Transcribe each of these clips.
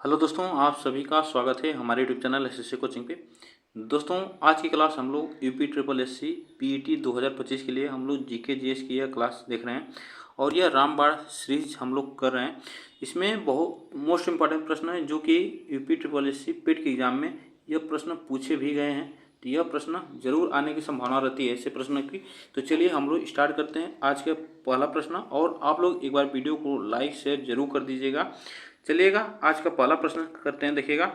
Hello दोस्तों, आप सभी का स्वागत है हमारे यूट्यूब चैनल एसएससी कोचिंग पे। दोस्तों, आज की क्लास हम लोग यूपी ट्रिपल एससी पीईटी 2025 के लिए हम लोग जीके जीएस की यह क्लास देख रहे हैं और यह रामबाण सीरीज हम लोग कर रहे हैं। इसमें बहुत मोस्ट इम्पॉर्टेंट प्रश्न है जो कि यूपी ट्रिपल एससी पेट के एग्जाम में यह प्रश्न पूछे भी गए हैं, तो यह प्रश्न जरूर आने की संभावना रहती है ऐसे प्रश्नों की। तो चलिए हम लोग स्टार्ट करते हैं आज का पहला प्रश्न, और आप लोग एक बार वीडियो को लाइक शेयर जरूर कर दीजिएगा। चलिएगा आज का पहला प्रश्न करते हैं। देखिएगा,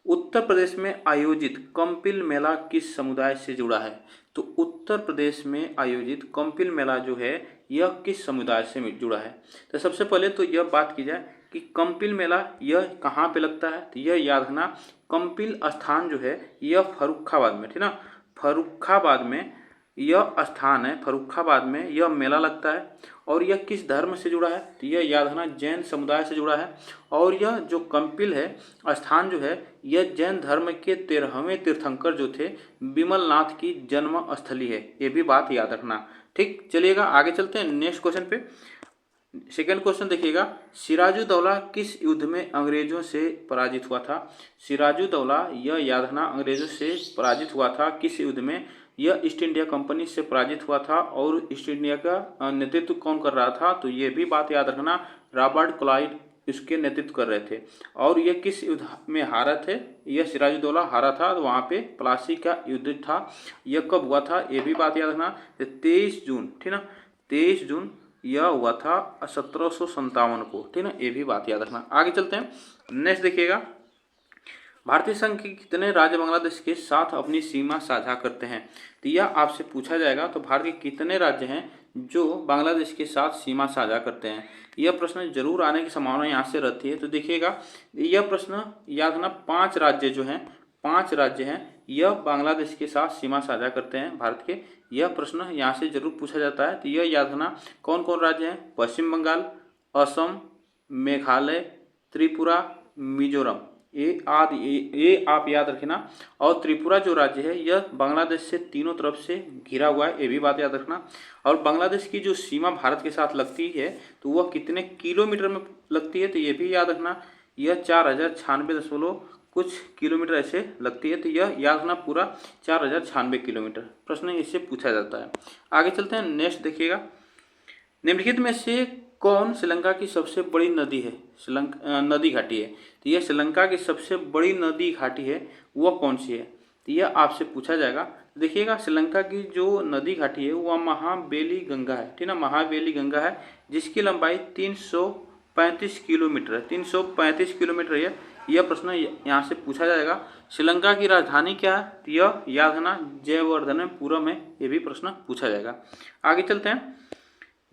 उत्तर प्रदेश में आयोजित कंपिल मेला किस समुदाय से जुड़ा है? तो उत्तर प्रदेश में आयोजित कंपिल मेला जो है यह किस समुदाय से जुड़ा है? तो सबसे पहले तो यह बात की जाए कि कंपिल मेला यह कहाँ पे लगता है, तो यह याद रखना, कंपिल स्थान जो है यह फर्रुखाबाद में, ठीक ना, फर्रुखाबाद में यह स्थान है, फर्रुखाबाद में यह मेला लगता है। और यह किस धर्म से जुड़ा है, तो यह याद रखना जैन समुदाय से जुड़ा है। और यह जो कंपिल है स्थान जो है यह जैन धर्म के 13वें तीर्थंकर जो थे विमलनाथ की जन्म स्थली है, ये भी बात याद रखना। ठीक, चलिएगा आगे चलते हैं नेक्स्ट क्वेश्चन पे। सेकेंड क्वेश्चन देखिएगा, सिराजुद्दौला किस युद्ध में अंग्रेजों से पराजित हुआ था? सिराजुद्दौला यह याद रखना अंग्रेजों से पराजित हुआ था किस युद्ध में? यह ईस्ट इंडिया कंपनी से पराजित हुआ था। और ईस्ट इंडिया का नेतृत्व कौन कर रहा था, तो ये भी बात याद रखना, रॉबर्ट क्लाइव इसके नेतृत्व कर रहे थे। और यह किस युद्ध में हारा थे? यह सिराजुद्दौला हारा था, तो वहाँ पे प्लासी का युद्ध था। यह कब हुआ था, ये भी बात याद रखना, 23 जून, ठीक ना, 23 जून यह हुआ था 1757 को, ठीक ना, ये भी बात याद रखना। आगे चलते हैं नेक्स्ट देखिएगा, भारतीय संघ के कितने राज्य बांग्लादेश के साथ अपनी सीमा साझा करते हैं? तो यह आपसे पूछा जाएगा। तो भारत के कितने राज्य हैं जो बांग्लादेश के साथ सीमा साझा करते हैं? यह प्रश्न जरूर आने की संभावना यहाँ से रहती है। तो देखिएगा, यह प्रश्न याद रखना, 5 राज्य जो हैं, 5 राज्य हैं यह बांग्लादेश के साथ सीमा साझा करते हैं भारत के। यह प्रश्न यहाँ से जरूर पूछा जाता है। तो यह याद रखना, कौन कौन राज्य हैं? पश्चिम बंगाल, असम, मेघालय, त्रिपुरा, मिजोरम, ये आप याद रखना। और त्रिपुरा जो राज्य है यह बांग्लादेश से तीनों तरफ से घिरा हुआ है, ये भी बात याद रखना। और बांग्लादेश की जो सीमा भारत के साथ लगती है तो वह कितने किलोमीटर में लगती है, तो ये भी याद रखना, यह 4096 कुछ किलोमीटर ऐसे लगती है। तो यह याद रखना पूरा 4096 किलोमीटर। प्रश्न इससे पूछा जाता है। आगे चलते हैं नेक्स्ट देखिएगा, निम्नलिखित में से कौन श्रीलंका की सबसे बड़ी नदी है? नदी घाटी है, तो यह श्रीलंका की सबसे बड़ी नदी घाटी है, वह कौन सी है? तो यह आपसे पूछा जाएगा। देखिएगा, श्रीलंका की जो नदी घाटी है वह महाबेली गंगा है, ठीक ना, महाबेली गंगा है, जिसकी लंबाई 335 किलोमीटर है, 335 किलोमीटर है। यह प्रश्न यहाँ से पूछा जाएगा। श्रीलंका की राजधानी क्या है? तो यह याद रखना जयवर्धनपुरम है, यह भी प्रश्न पूछा जाएगा। आगे चलते हैं,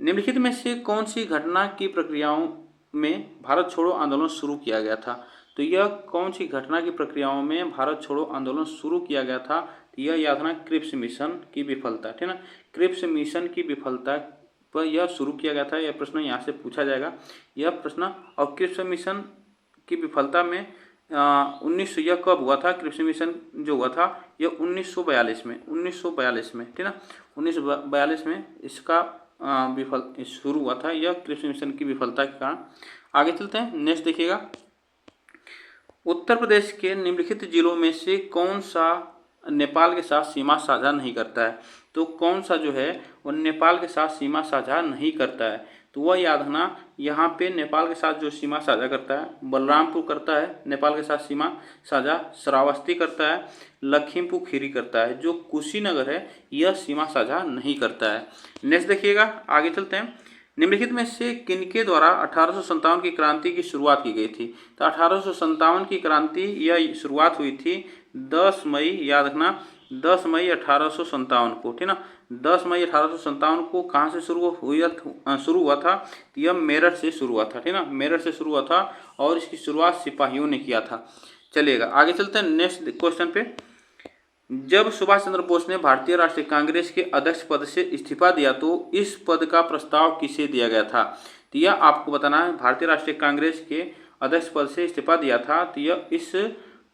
निम्नलिखित में से कौन सी घटना की प्रक्रियाओं में भारत छोड़ो आंदोलन शुरू किया गया था? तो यह कौन सी घटना की प्रक्रियाओं में भारत छोड़ो आंदोलन शुरू किया गया था? तो यह याद रखना, क्रिप्स मिशन की विफलता, ठीक ना, क्रिप्स मिशन की विफलता पर यह शुरू किया गया था। यह प्रश्न यहाँ से पूछा जाएगा, यह प्रश्न। और क्रिप्स मिशन की विफलता में 1900 यह कब हुआ था? क्रिप्स मिशन जो हुआ था यह 1942 में, 1942 में, ठीक ना, 1942 में इसका विफल शुरू हुआ था, यह क्रिप्स मिशन की विफलता के कारण। आगे चलते हैं नेक्स्ट देखिएगा, उत्तर प्रदेश के निम्नलिखित जिलों में से कौन सा नेपाल के साथ सीमा साझा नहीं करता है? तो कौन सा जो है वह नेपाल के साथ सीमा साझा नहीं करता है? तो वह याद रखना, यहाँ पे नेपाल के साथ जो सीमा साझा करता है, बलरामपुर करता है नेपाल के साथ सीमा साझा, श्रावस्ती करता है, लखीमपुर खीरी करता है, जो कुशीनगर है यह सीमा साझा नहीं करता है। नेक्स्ट देखिएगा, आगे चलते हैं, निम्नलिखित में से किनके द्वारा 1857 की क्रांति की शुरुआत की गई थी? तो 1857 की क्रांति यह शुरुआत हुई थी 10 मई, याद रखना, 10 मई 1857 को, ठीक ना, 10 मई 1857 को कहाँ से शुरू हुआ था? तो यह मेरठ से शुरू हुआ था, ठीक ना, मेरठ से शुरू हुआ था और इसकी शुरुआत सिपाहियों ने किया था। चलिएगा आगे चलते हैं नेक्स्ट क्वेश्चन पे, जब सुभाष चंद्र बोस ने भारतीय राष्ट्रीय कांग्रेस के अध्यक्ष पद से इस्तीफा दिया तो इस पद का प्रस्ताव किसे दिया गया था? तो यह आपको बताना है, भारतीय राष्ट्रीय कांग्रेस के अध्यक्ष पद से इस्तीफा दिया था, तो यह इस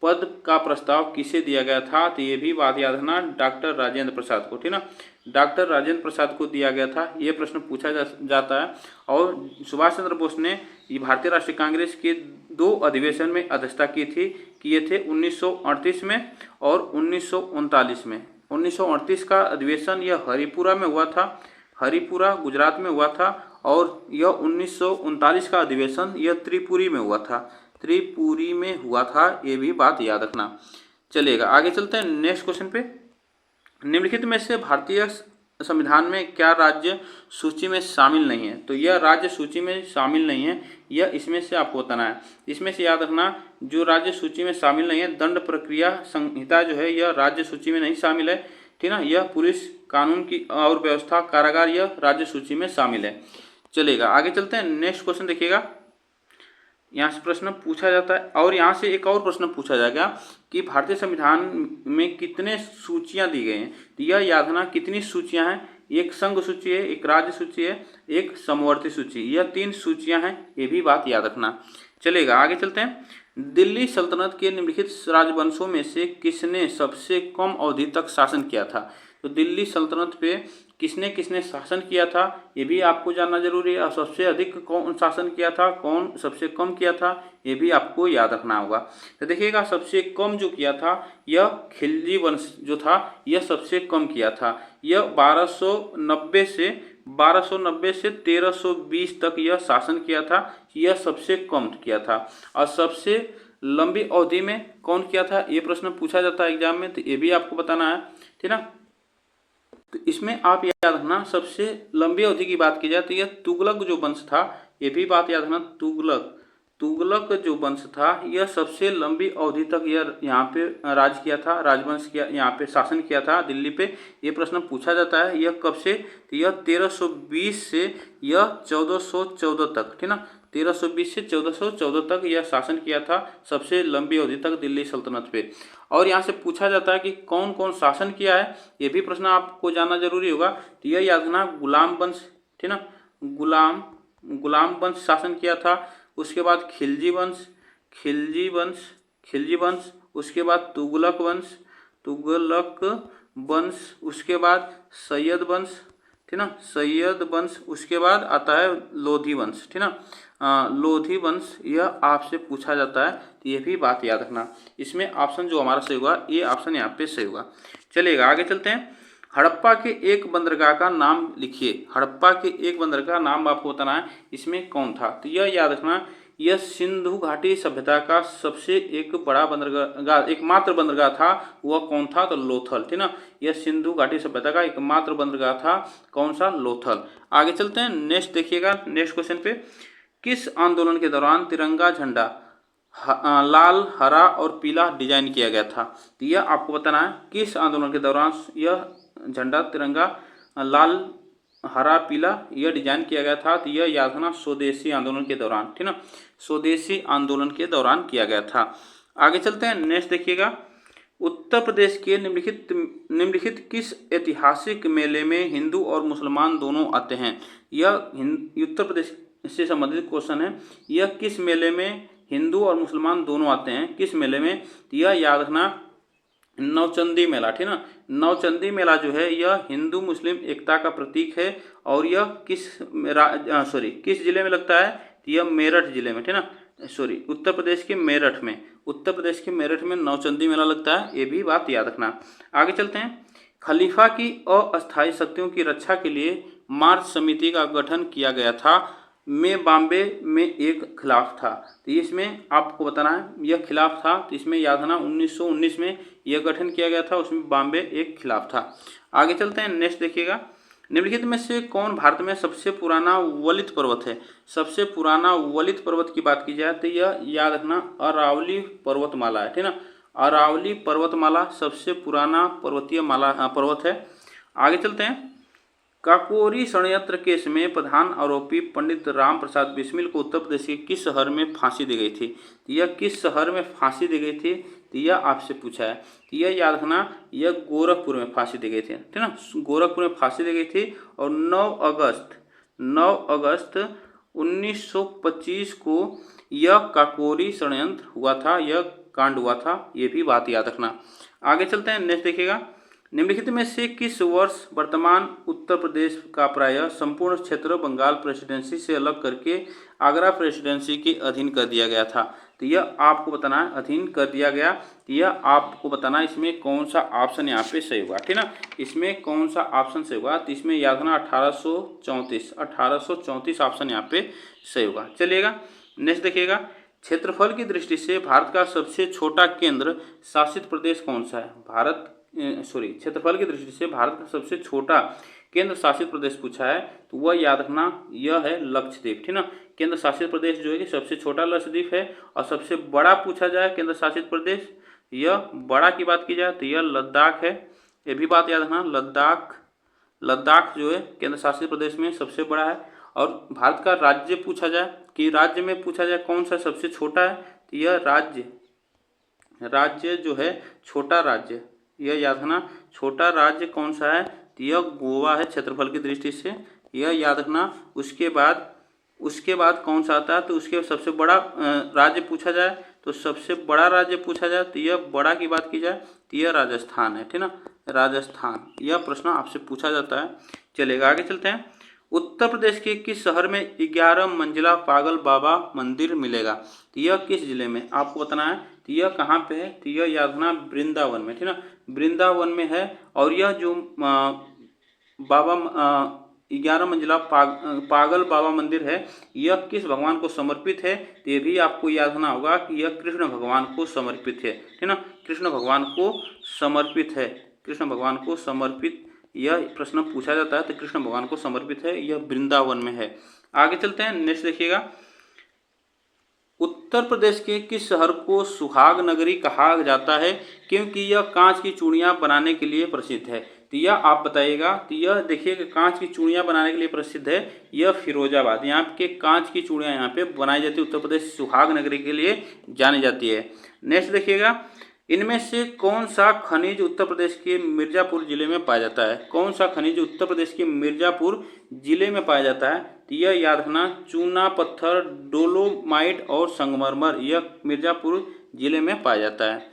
पद का प्रस्ताव किसे दिया गया था? तो ये भी बात याद रखना, डॉक्टर राजेंद्र प्रसाद को, ठीक ना, डॉक्टर राजेंद्र प्रसाद को दिया गया था, ये प्रश्न पूछा जाता है। और सुभाष चंद्र बोस ने ये भारतीय राष्ट्रीय कांग्रेस के 2 अधिवेशन में अध्यक्षता की थी, किए थे 1938 में और 1939 में। 1938 का अधिवेशन यह हरिपुरा में हुआ था, हरिपुरा गुजरात में हुआ था। और यह 1939 का अधिवेशन यह त्रिपुरी में हुआ था, त्रिपुरी में हुआ था, ये भी बात याद रखना। चलिएगा आगे चलते हैं नेक्स्ट क्वेश्चन पे। निम्नलिखित में से भारतीय संविधान में क्या राज्य सूची में शामिल नहीं है? तो यह राज्य सूची में शामिल नहीं है, यह इसमें से आपको बताना है। इसमें से याद रखना, जो राज्य सूची में शामिल नहीं है, दंड प्रक्रिया संहिता जो है यह राज्य सूची में नहीं शामिल है, ठीक ना। यह पुलिस कानून की और व्यवस्था कारागार यह राज्य सूची में शामिल है। चलेगा आगे चलते हैं नेक्स्ट क्वेश्चन देखिएगा। यहाँ से प्रश्न पूछा जाता है और यहाँ से एक और प्रश्न पूछा जाएगा कि भारतीय संविधान में कितने सूचियाँ दी गई हैं? तो यह याद रखना कितनी सूचियाँ हैं, एक संघ सूची है, एक राज्य सूची है, एक समवर्ती सूची, यह 3 सूचियाँ हैं, ये भी बात याद रखना। चलेगा आगे चलते हैं। दिल्ली सल्तनत के निम्नलिखित राजवंशों में से किसने सबसे कम अवधि तक शासन किया था? तो दिल्ली सल्तनत पे किसने किसने शासन किया था, ये भी आपको जानना जरूरी है। और सबसे अधिक कौन शासन किया था, कौन सबसे कम किया था, ये भी आपको याद रखना होगा। तो देखिएगा सबसे कम जो किया था यह खिलजी वंश जो था, यह सबसे कम किया था। यह 1290 से 1320 तक यह शासन किया था, यह सबसे कम किया था। और सबसे लंबी अवधि में कौन किया था, ये प्रश्न पूछा जाता है एग्जाम में, तो ये भी आपको बताना है, ठीक ना। तो इसमें आप याद रखना सबसे लंबी अवधि की बात की जाए तो यह तुगलक जो वंश था, ये भी बात याद रखना, तुगलक जो वंश था यह सबसे लंबी अवधि तक यह यहाँ पे राज किया था, राजवंश किया, यहाँ पे शासन किया था दिल्ली पे। ये प्रश्न पूछा जाता है, यह कब से? तो यह 1320 से यह 1414 तक, ठीक ना। 1320 से 1414 तक यह शासन किया था, सबसे लंबी अवधि तक दिल्ली सल्तनत पे। और यहाँ से पूछा जाता है कि कौन कौन शासन किया है, ये भी प्रश्न आपको जानना जरूरी होगा। तो यह याद रखना गुलाम वंश, ठीक ना, गुलाम वंश शासन किया था। उसके बाद खिलजी वंश, उसके बाद तुगलक वंश, उसके बाद सैयद वंश, ठीक ना, सैयद वंश, उसके बाद आता है लोधी वंश, ठीक ना, लोधी वंश, यह आपसे पूछा जाता है, तो ये भी बात याद रखना। इसमें ऑप्शन जो हमारा सही होगा, ये ऑप्शन यहाँ पे सही होगा। चलिएगा आगे चलते हैं। हड़प्पा के एक बंदरगाह का नाम लिखिए। हड़प्पा के एक बंदरगाह नाम आपको बताना है, इसमें कौन था? तो यह याद रखना, यह सिंधु घाटी सभ्यता का सबसे एक बड़ा बंदरगाह, एकमात्र बंदरगाह था, वह कौन था? तो लोथल, ठीक ना। यह सिंधु घाटी सभ्यता का एकमात्र बंदरगाह था, कौन सा? लोथल। आगे चलते हैं नेक्स्ट देखिएगा, नेक्स्ट क्वेश्चन पे। किस आंदोलन के दौरान तिरंगा झंडा लाल, हरा और पीला डिजाइन किया गया था? तो यह आपको बताना है किस आंदोलन के दौरान यह झंडा तिरंगा लाल, हरा, पीला यह डिजाइन किया गया था। तो यह याद रखना स्वदेशी आंदोलन के दौरान, ठीक ना, स्वदेशी आंदोलन के दौरान किया गया था। आगे चलते हैं नेक्स्ट देखिएगा। उत्तर प्रदेश के निम्नलिखित किस ऐतिहासिक मेले में हिंदू और मुसलमान दोनों आते हैं? यह उत्तर प्रदेश से संबंधित क्वेश्चन है। यह किस मेले में हिंदू और मुसलमान दोनों आते हैं, किस मेले में? यह याद रखना नौचंदी मेला, ठीक ना। नौचंदी मेला जो है यह हिंदू मुस्लिम एकता का प्रतीक है। और यह किस जिले में लगता है? यह मेरठ जिले में, ठीक ना, उत्तर प्रदेश के मेरठ में नौचंदी मेला लगता है, ये भी बात याद रखना। आगे चलते हैं। खलीफा की अस्थायी शक्तियों की रक्षा के लिए मार्च समिति का गठन किया गया था, में बॉम्बे में एक खिलाफ था। तो इसमें आपको बताना है यह खिलाफ था, तो इसमें याद रखना 1919 में यह गठन किया गया था, उसमें बॉम्बे एक खिलाफ था। आगे चलते हैं नेक्स्ट देखिएगा। निम्नलिखित में से कौन भारत में सबसे पुराना वलित पर्वत है? सबसे पुराना वलित पर्वत की बात की जाए तो यह याद रखना अरावली पर्वतमाला है, ठीक ना। अरावली पर्वतमाला सबसे पुराना पर्वत है। आगे चलते हैं। काकोरी षड्यंत्र केस में प्रधान आरोपी पंडित राम प्रसाद बिस्मिल को उत्तर प्रदेश के किस शहर में फांसी दी गई थी? यह किस शहर में फांसी दी गई थी? तो यह आपसे पूछा है। तो यह याद रखना यह गोरखपुर में फांसी दी गई थी, ठीक ना, गोरखपुर में फांसी दी गई थी। और 9 अगस्त 1925 को यह काकोरी षड्यंत्र हुआ था, यह कांड हुआ था, ये भी बात याद रखना। आगे चलते हैं नेक्स्ट देखिएगा। निम्नलिखित में से किस वर्ष वर्तमान उत्तर प्रदेश का प्रायः संपूर्ण क्षेत्र बंगाल प्रेसिडेंसी से अलग करके आगरा प्रेसिडेंसी के अधीन कर दिया गया था? तो यह आपको बताना है, अधीन कर दिया गया। तो यह आपको बताना है इसमें कौन सा ऑप्शन यहाँ पे सही होगा, ठीक ना। इसमें कौन सा ऑप्शन सही होगा? तो इसमें याद रखना 1834 ऑप्शन यहाँ पे सही होगा। चलिएगा नेक्स्ट देखिएगा, क्षेत्रफल की दृष्टि से भारत का सबसे छोटा केंद्र शासित प्रदेश कौन सा है? क्षेत्रफल की दृष्टि से भारत का सबसे छोटा केंद्र शासित प्रदेश पूछा है, तो वह याद रखना यह है लक्षद्वीप, ठीक ना। केंद्र शासित प्रदेश जो है कि सबसे छोटा लक्षद्वीप है, और सबसे बड़ा पूछा जाए केंद्र शासित प्रदेश, यह बड़ा की बात की जाए तो यह लद्दाख है। ये भी बात याद रखना, लद्दाख जो है केंद्र शासित प्रदेश में सबसे बड़ा है। और भारत का राज्य पूछा जाए कि राज्य में पूछा जाए कौन सा सबसे छोटा है, तो यह राज्य जो है छोटा राज्य, यह याद रखना छोटा राज्य कौन सा है, तो यह गोवा है क्षेत्रफल की दृष्टि से, यह याद रखना। उसके बाद कौन सा आता है, तो उसके सबसे बड़ा राज्य पूछा जाए, तो सबसे बड़ा राज्य पूछा जाए तो यह बड़ा की बात की जाए तो यह राजस्थान है, ठीक ना, राजस्थान। यह प्रश्न आपसे पूछा जाता है। चलेगा आगे चलते हैं। उत्तर प्रदेश के किस शहर में 11 मंजिला पागल बाबा मंदिर मिलेगा? तो यह किस जिले में आपको बताना है, तो यह कहाँ पे है, तो यह याद रखना वृंदावन में, ठीक ना, वृंदावन में है। और यह जो बाबा 11 मंजिला पागल बाबा मंदिर है, यह किस भगवान को समर्पित है? तो ये भी आपको याद रखना होगा कि यह कृष्ण भगवान को समर्पित है, ठीक ना, कृष्ण भगवान को समर्पित है, कृष्ण भगवान को समर्पित यह प्रश्न पूछा जाता है, तो कृष्ण भगवान को समर्पित है, यह वृंदावन में है। आगे चलते हैं नेक्स्ट देखिएगा, उत्तर प्रदेश के किस शहर को सुहाग नगरी कहा जाता है क्योंकि यह कांच की चूड़ियां बनाने के लिए प्रसिद्ध है? तो यह आप बताइएगा। तो यह देखिए कि कांच की चूड़ियां बनाने के लिए प्रसिद्ध है, यह फिरोजाबाद, यहाँ के कांच की चूड़ियां यहाँ पे बनाई जाती है, उत्तर प्रदेश सुहाग नगरी के लिए जानी जाती है। नेक्स्ट देखिएगा, इनमें से कौन सा खनिज उत्तर प्रदेश के मिर्जापुर जिले में पाया जाता है? कौन सा खनिज उत्तर प्रदेश के मिर्जापुर जिले में पाया जाता है? तो यह याद रखना चूना पत्थर, डोलोमाइट और संगमरमर, यह मिर्जापुर जिले में पाया जाता है।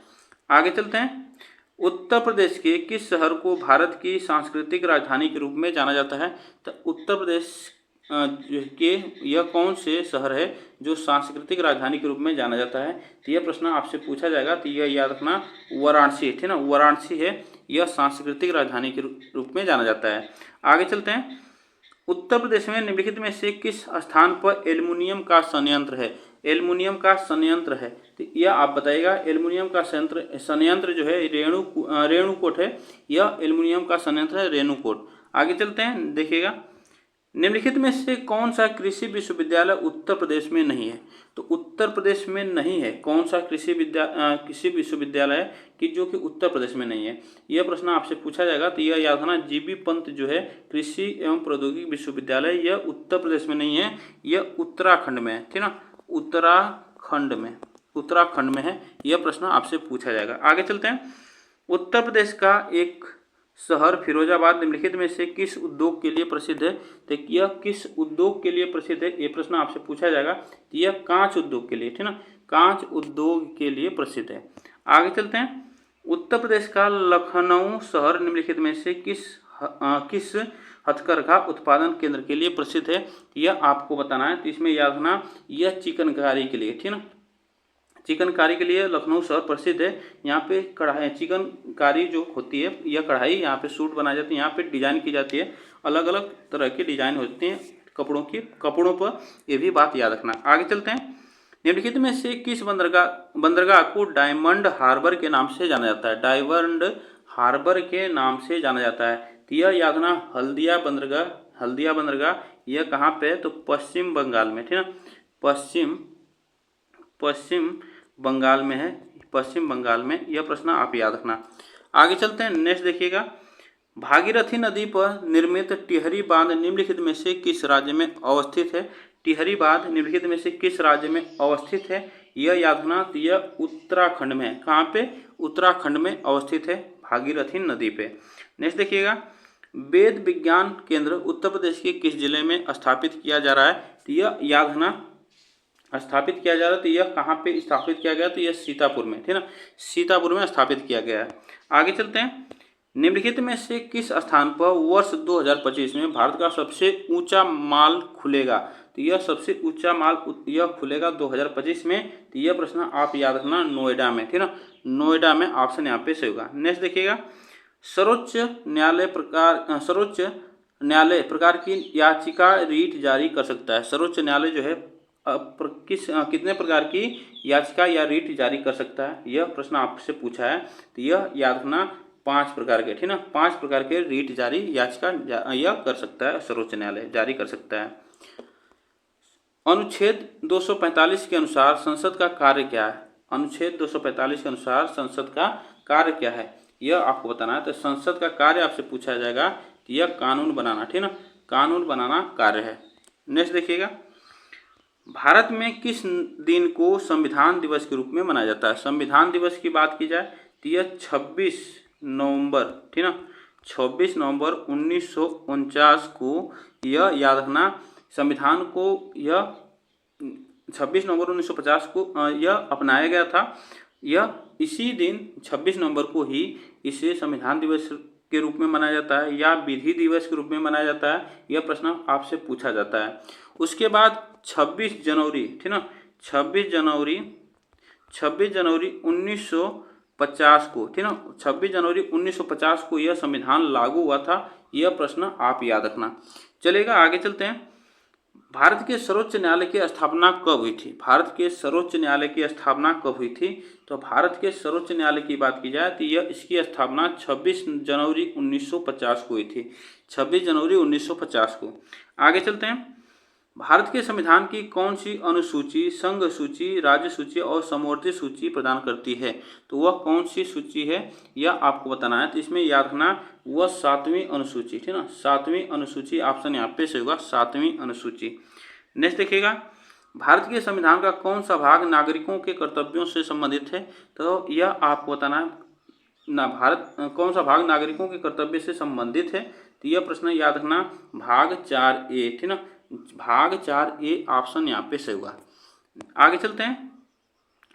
आगे चलते हैं, उत्तर प्रदेश के किस शहर को भारत की सांस्कृतिक राजधानी के रूप में जाना जाता है? तो उत्तर प्रदेश के यह कौन से शहर है जो सांस्कृतिक राजधानी के रूप में जाना जाता है? तो यह प्रश्न आपसे पूछा जाएगा। तो यह याद रखना वाराणसी, ठीक ना, वाराणसी है, यह सांस्कृतिक राजधानी के रूप में जाना जाता है। आगे चलते हैं, उत्तर प्रदेश में निम्नलिखित में से किस स्थान पर एल्युमिनियम का संयंत्र है? एल्युमिनियम का संयंत्र है, तो यह आप बताइएगा। एल्युमिनियम का संयंत्र जो है रेणुकूट है, यह एल्युमिनियम का संयंत्र है रेणुकूट। आगे चलते हैं देखिएगा, निम्नलिखित में से कौन सा कृषि विश्वविद्यालय उत्तर प्रदेश में नहीं है? तो उत्तर प्रदेश में नहीं है कौन सा कृषि विश्वविद्यालय कि जो कि उत्तर प्रदेश में नहीं है, यह प्रश्न आपसे पूछा जाएगा। तो यह याद रखना जीबी पंत जो है कृषि एवं प्रौद्योगिकी विश्वविद्यालय, यह उत्तर प्रदेश में नहीं है, यह उत्तराखंड में है, ठीक ना, उत्तराखंड में है, यह प्रश्न आपसे पूछा जाएगा। आगे चलते हैं, उत्तर प्रदेश का एक शहर फिरोजाबाद निम्नलिखित में से किस उद्योग के लिए प्रसिद्ध है? तो यह किस उद्योग के लिए प्रसिद्ध है, ये प्रश्न आपसे पूछा जाएगा। तो यह कांच उद्योग के लिए, ठीक ना, कांच उद्योग के लिए प्रसिद्ध है। आगे चलते हैं, उत्तर प्रदेश का लखनऊ शहर निम्नलिखित में से किस हथकरघा उत्पादन केंद्र के लिए प्रसिद्ध है? यह आपको बताना है। तो इसमें याद रखना यह चिकनकारी के लिए, ठीक ना, चिकनकारी के लिए लखनऊ शहर प्रसिद्ध है। यहाँ पे कढ़ाई चिकनकारी जो होती है, यह कढ़ाई यहाँ पे सूट बनाई जाती है, यहाँ पे डिजाइन की जाती है, अलग अलग तरह के डिजाइन होते हैं कपड़ों पर, यह भी बात याद रखना। आगे चलते हैं, निम्नलिखित में से किस बंदरगाह को डायमंड हार्बर के नाम से जाना जाता है? डायमंड हार्बर के नाम से जाना जाता है। तो यह याद रखना हल्दिया बंदरगाह, यह कहाँ पे है? तो पश्चिम बंगाल में, ठीक ना, पश्चिम बंगाल में है, पश्चिम बंगाल में, यह प्रश्न आप याद रखना। आगे चलते हैं नेक्स्ट देखिएगा, भागीरथी नदी पर निर्मित टिहरी बांध निम्नलिखित में से किस राज्य में अवस्थित है? टिहरी बांध निम्नलिखित में से किस राज्य में अवस्थित है? यह याद रखना, तो यह उत्तराखंड में है। कहाँ पे? उत्तराखंड में अवस्थित है, भागीरथी नदी पे। नेक्स्ट देखिएगा, वेद विज्ञान केंद्र उत्तर प्रदेश के किस जिले में स्थापित किया जा रहा है? तो यह याद रखना स्थापित किया जा रहा है, तो यह कहाँ पे स्थापित किया गया? तो यह सीतापुर में, ठीक ना, सीतापुर में स्थापित किया गया है। आगे चलते हैं, निम्नलिखित में से किस स्थान पर वर्ष 2025 में भारत का सबसे ऊंचा माल खुलेगा? तो यह सबसे ऊंचा माल यह खुलेगा 2025 में। तो यह प्रश्न आप याद रखना, नोएडा में, ठीक ना, नोएडा में ऑप्शन यहाँ पे सही होगा। नेक्स्ट देखिएगा, सर्वोच्च न्यायालय प्रकार की याचिका रीट जारी कर सकता है। सर्वोच्च न्यायालय जो है कितने प्रकार की याचिका या रीट जारी कर सकता है? यह प्रश्न आपसे पूछा है। तो यह याद रखना, 5 प्रकार के, ठीक ना, 5 प्रकार के रीट जारी याचिका यह कर सकता है, सर्वोच्च न्यायालय जारी कर सकता है। अनुच्छेद 245 के अनुसार संसद का कार्य क्या है? अनुच्छेद 245 के अनुसार संसद का कार्य क्या है, यह आपको बताना है। तो संसद का कार्य आपसे पूछा जाएगा कि यह कानून बनाना, ठीक ना, कानून बनाना कार्य है। नेक्स्ट देखिएगा, भारत में किस दिन को संविधान दिवस के रूप में मनाया जाता है? संविधान दिवस की बात की जाए तो यह 26 नवंबर, ठीक ना, 26 नवंबर 1949 को, यह याद रखना, संविधान को यह 26 नवंबर 1950 को यह अपनाया गया था। यह इसी दिन 26 नवंबर को ही इसे संविधान दिवस के रूप में मनाया जाता है या विधि दिवस के रूप में मनाया जाता है, यह प्रश्न आपसे पूछा जाता है। उसके बाद 26 जनवरी, ठीक ना, 26 जनवरी 1950 को, ठीक ना, 26 जनवरी 1950 को यह संविधान लागू हुआ था। यह प्रश्न आप याद रखना। चलेगा, आगे चलते हैं। भारत के सर्वोच्च न्यायालय की स्थापना कब हुई थी? भारत के सर्वोच्च न्यायालय की स्थापना कब हुई थी? तो भारत के सर्वोच्च न्यायालय की बात की जाए तो यह इसकी स्थापना 26 जनवरी 1950 को हुई थी, 26 जनवरी 1950 को। आगे चलते हैं, भारत के संविधान की कौन सी अनुसूची संघ सूची, राज्य सूची और समवर्ती सूची प्रदान करती है? तो वह कौन सी सूची है, यह आपको बताना है। तो इसमें याद रखना, वह 7वीं अनुसूची, ठीक ना, 7वीं अनुसूची ऑप्शन यहाँ पे से होगा, 7वीं अनुसूची। नेक्स्ट देखिएगा, भारत के संविधान का कौन सा भाग नागरिकों के कर्तव्यों से संबंधित है? तो यह आपको बताना है ना, कौन सा भाग नागरिकों के कर्तव्य से संबंधित है? तो यह प्रश्न याद रखना, भाग 4A, ठीक ना, भाग 4A ऑप्शन यहाँ पे सही होगा। आगे चलते हैं,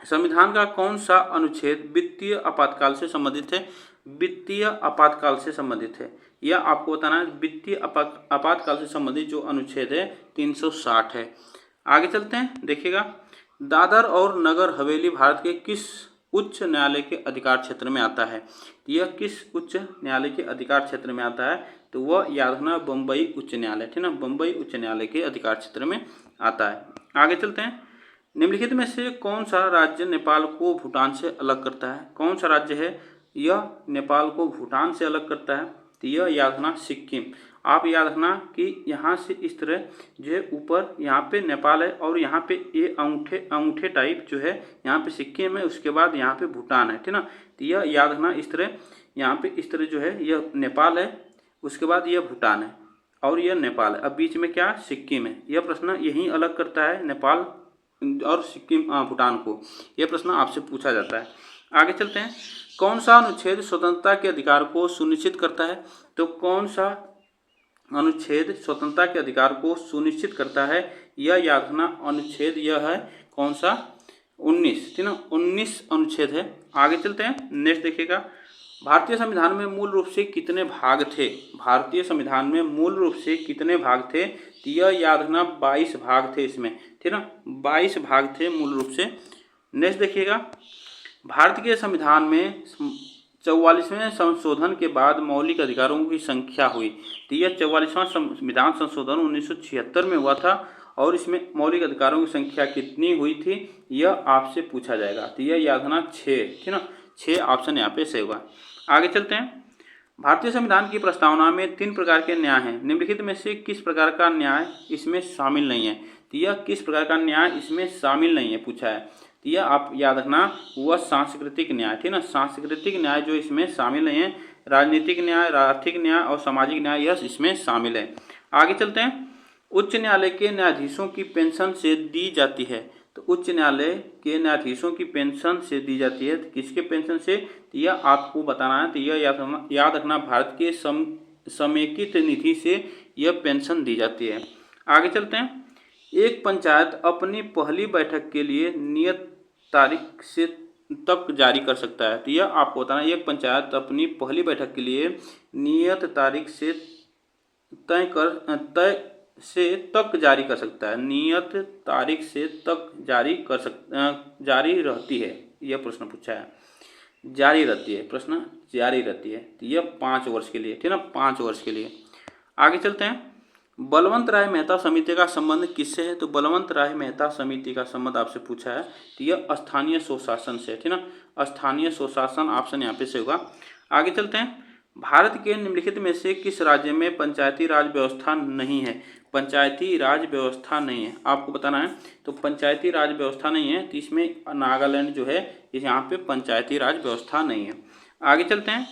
संविधान का कौन सा अनुच्छेद वित्तीय आपातकाल से संबंधित है? वित्तीय आपातकाल से संबंधित है, यह आपको बताना है। वित्तीय आपातकाल से संबंधित जो अनुच्छेद है 360 है। आगे चलते हैं, देखिएगा, दादर और नगर हवेली भारत के किस उच्च न्यायालय के अधिकार क्षेत्र में आता है? यह किस उच्च न्यायालय के अधिकार क्षेत्र में आता है? तो वह याद रखना, बम्बई उच्च न्यायालय, ठीक ना, बम्बई उच्च न्यायालय के अधिकार क्षेत्र में आता है। आगे चलते हैं, निम्नलिखित में से कौन सा राज्य नेपाल को भूटान से अलग करता है? कौन सा राज्य है यह नेपाल को भूटान से अलग करता है? तो यह याद रखना, सिक्किम। आप याद रखना कि यहाँ से इस तरह जो है ऊपर यहाँ पे नेपाल है और यहाँ पे ये अंगूठे टाइप जो है यहाँ पे सिक्किम है, उसके बाद यहाँ पे भूटान है, ठीक ना। तो यह याद रखना, इस तरह यहाँ पे इस तरह जो है यह नेपाल है, उसके बाद यह भूटान है और यह नेपाल है, अब बीच में क्या, सिक्किम है। यह प्रश्न यही अलग करता है नेपाल और सिक्किम भूटान को, यह प्रश्न आपसे पूछा जाता है। आगे चलते हैं, कौन सा अनुच्छेद स्वतंत्रता के अधिकार को सुनिश्चित करता है? तो कौन सा अनुच्छेद स्वतंत्रता के अधिकार को सुनिश्चित करता है? यह याद रखना, अनुच्छेद यह है कौन सा, 19, ठीक ना, 19 अनुच्छेद है। आगे चलते हैं, नेक्स्ट देखिएगा, भारतीय संविधान में मूल रूप से कितने भाग थे? भारतीय संविधान में मूल रूप से कितने भाग थे? तो यह याद रखना, 22 भाग थे इसमें, ठीक ना, 22 भाग थे मूल रूप से। नेक्स्ट देखिएगा, भारत के संविधान में 44वें संशोधन के बाद मौलिक अधिकारों की संख्या हुई। तो यह 44वां संविधान संशोधन 1976 में हुआ था और इसमें मौलिक अधिकारों की संख्या कितनी हुई थी, यह आपसे पूछा जाएगा। तो यह याद रखना, 6, ठीक ना, 6 ऑप्शन यहाँ पे सही होगा। आगे चलते हैं, भारतीय संविधान की प्रस्तावना में 3 प्रकार के न्याय हैं, निम्नलिखित में से किस प्रकार का न्याय इसमें शामिल नहीं है? तो यह किस प्रकार का न्याय इसमें शामिल नहीं है पूछा है। तो यह आप याद रखना, वह सांस्कृतिक न्याय, ठीक ना, सांस्कृतिक न्याय जो इसमें शामिल नहीं है। राजनीतिक न्याय, आर्थिक न्याय और सामाजिक न्याय यह इसमें शामिल है। आगे चलते हैं, उच्च न्यायालय के न्यायाधीशों की पेंशन से दी जाती है। तो उच्च न्यायालय के न्यायाधीशों की पेंशन से दी जाती है, तो किसके पेंशन से, तो यह आपको बताना है। तो यह याद रखना, भारत के समेकित निधि से यह पेंशन दी जाती है। आगे चलते हैं, एक पंचायत अपनी पहली बैठक के लिए नियत तारीख से तक जारी कर सकता है। तो यह आपको बताना, एक पंचायत अपनी पहली बैठक के लिए नियत तारीख से तय से तक जारी कर सकता है। नियत तारीख से तक जारी रहती है, यह प्रश्न पूछा है। जारी रहती है, प्रश्न जारी रहती है। तो यह 5 वर्ष के लिए, ठीक है ना, 5 वर्ष के लिए। आगे चलते हैं। बलवंत राय मेहता समिति का संबंध किससे है? तो बलवंत राय मेहता समिति का संबंध आपसे पूछा है, तो यह स्थानीय स्वशासन से, ठीक है ना, स्थानीय स्वशासन ऑप्शन यहाँ पे से होगा। आगे चलते हैं। भारत के निम्नलिखित में से किस राज्य में पंचायती राज व्यवस्था नहीं है? पंचायती राज व्यवस्था नहीं है, आपको बताना है। तो पंचायती राज व्यवस्था नहीं है, तो इसमें नागालैंड जो है, यहाँ पे पंचायती राज व्यवस्था नहीं है। आगे चलते हैं।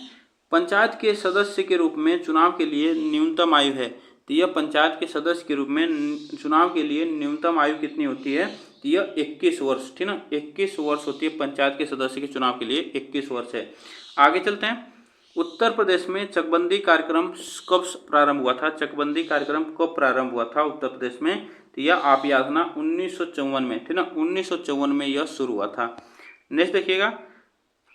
पंचायत के सदस्य के रूप में चुनाव के लिए न्यूनतम आयु है, तो यह पंचायत के सदस्य के रूप में चुनाव के लिए न्यूनतम आयु कितनी होती है? तो यह 21 वर्ष, ठीक ना, 21 वर्ष होती है पंचायत के सदस्य के चुनाव के लिए, 21 वर्ष है। आगे चलते हैं। उत्तर प्रदेश में चकबंदी कार्यक्रम कब प्रारंभ हुआ था? चकबंदी कार्यक्रम कब प्रारंभ हुआ था उत्तर प्रदेश में? तो यह आप याद रखना 1954 में, ठीक ना, 1954 में यह शुरू हुआ था। नेक्स्ट देखिएगा।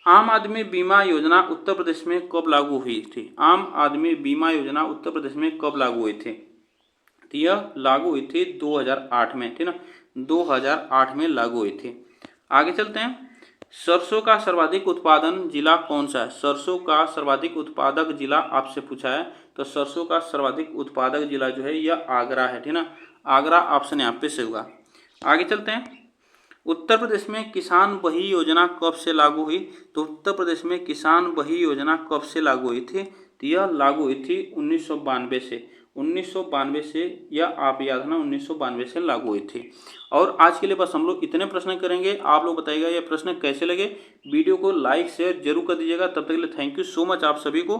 आम आदमी बीमा योजना उत्तर प्रदेश में कब लागू हुई थी? आम आदमी बीमा योजना उत्तर प्रदेश में कब लागू हुई थी? तो यह लागू हुई थी 2008 में, ठीक ना, 2008 में लागू हुई थी। आगे चलते हैं। सरसों का सर्वाधिक उत्पादन जिला कौन सा है? सरसों का सर्वाधिक उत्पादक जिला आपसे पूछा है, तो सरसों का सर्वाधिक उत्पादक जिला जो है यह आगरा है, ठीक ना, आगरा ऑप्शन यहाँ पे से होगा। आगे चलते हैं। उत्तर प्रदेश में किसान बही योजना कब से लागू हुई? तो उत्तर प्रदेश में किसान बही योजना कब से लागू हुई थी? तो यह लागू हुई थी 1992 से, 1992 से, यह आप याद रखना 1992 से लागू हुई थी। और आज के लिए बस हम लोग इतने प्रश्न करेंगे। आप लोग बताइएगा ये प्रश्न कैसे लगे। वीडियो को लाइक शेयर जरूर कर दीजिएगा। तब तक के लिए थैंक यू सो मच आप सभी को।